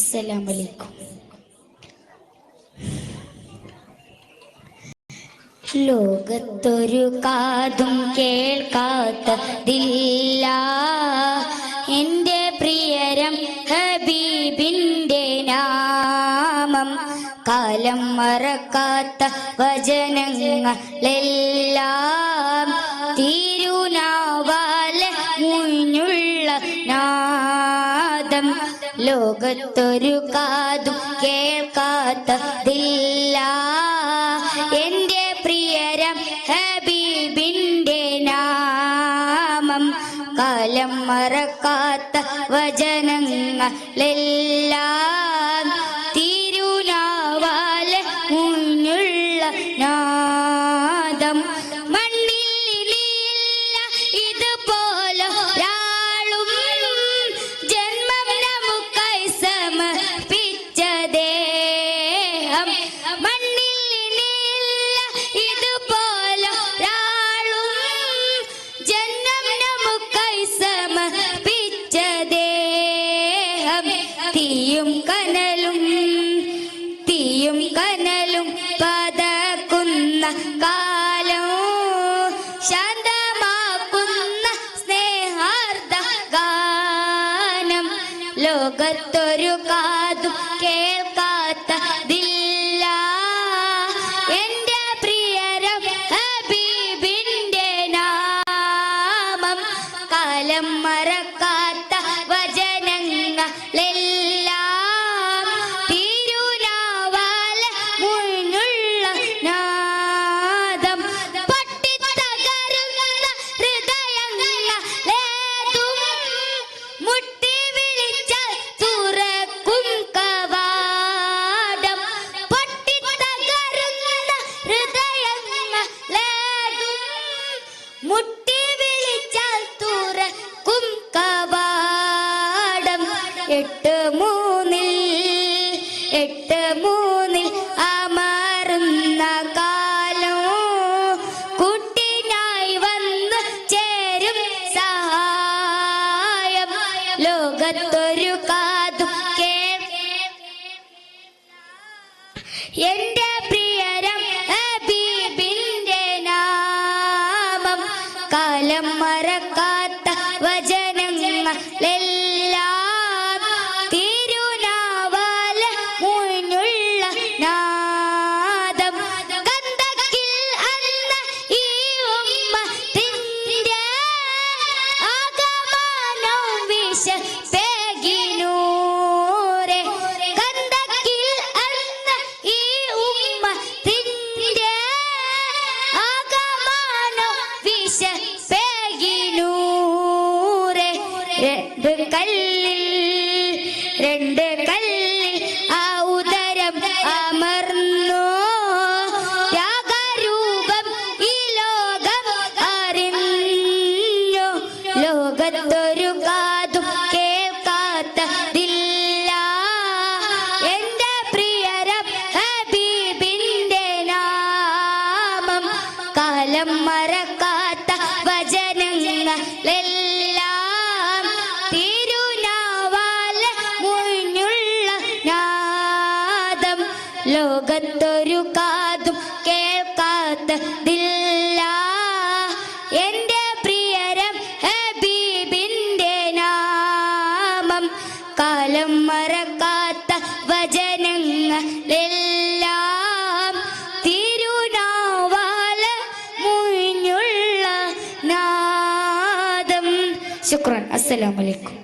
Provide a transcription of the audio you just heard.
അസ്സലാമു അലൈക്കും. ലോകത്തൊരു കാതും കേൾക്കാത്തതില്ല എൻ്റെ പ്രിയരം ഹബീബിൻ്റെ നാമം. കാലം മറക്കാത്ത വചനങ്ങളെല്ലാം തിരുനാവാല മുഞ്ഞുള്ള നാദം. ലോകത്തൊരു കാതും കേൾക്കാത്തതില്ല എൻ്റെ പ്രിയരം ഹബീബിൻ്റെ നാമം. കാലം മറക്കാത്ത വചനങ്ങളെല്ലാം തിരുനാവാല മുഞ്ഞുള്ള നാദം. മണ്ണിലില്ല ഇതുപോലൊരാളും ജന്മം നമുക്കായി സമർപ്പിച്ച ദേഹം. മണ്ണിലില്ല ഇതുപോലൊരാളും ജന്മം നമുക്കായി സമർപ്പിച്ച ദേഹം. തീയും കനലും പതക്കുന്ന കാലം ശാന്തമാക്കുന്ന സ്നേഹാർദ്ദ ഗാനം. ലോകത്തൊരു കാതും കേൾക്കാത്തതില്ല എൻ്റെ പ്രിയരം ഹബീബിൻ്റെ നാമം. കാലം മറക്കാത്ത വചനങ്ങളെല്ലാം തിരുനാവാല മുഞ്ഞുള്ള നാദം. പൊട്ടിത്തകരുന്ന ഹൃദയങ്ങളേതും മുട്ടി വിളിച്ചാൽ തുറക്കും കവാടം. പൊട്ടിത്തകരുന്ന ഹൃദയങ്ങളേതും മുട്ടി വിളിച്ചാൽ തുറക്കും കവാടം. 8-3 അമർന്ന കാലം കുട്ടിനായി വന്നു ചേരും സഹായം. ലോകത്തൊരു കാതും എൻ്റെ പ്രിയരം ഹബീബിൻ്റെ നാമം. കാലം മറക്കാത്ത വചനങ്ങളെല്ലാം തിരുനാവാല മുഞ്ഞുള്ള നാദം. ഗന്ധക്കിൽ അന്ന ഈ ഉമ്മത്തിൻ്റെ ആഗമനം വിശപ്പേകിനൂരെ. ഗന്ധക്കിൽ അന്ന ഈ ഉമ്മത്തിൻ്റെ ആഗമനം വിശപ്പേകിനൂരെ. രണ്ട് കല്ലിൽ ആ ഉദരം അമർന്നു ത്യാഗരൂപം ഈ ലോകം അറിഞ്ഞു. ലോകത്തൊരു കാതും കേൾക്കാത്തതില്ല എൻ്റെ പ്രിയരം ഹബീബിൻ്റെ നാമം. കാലം മറക്കാത്ത വചനങ്ങളെല്ലാം തിരുനാവാല മുഞ്ഞുള്ള നാദം. ലോകത്തൊരു കാതും കേൾക്കാത്തതില്ല എൻ്റെ പ്രിയരം ഹബീബിൻ്റെ നാമം. കാലം മറക്കാത്ത വചനങ്ങളെല്ലാം തിരുനാവാല മുഞ്ഞുള്ള നാദം. ശുക്രാൻ. അസ്സലാമു അലൈക്കും.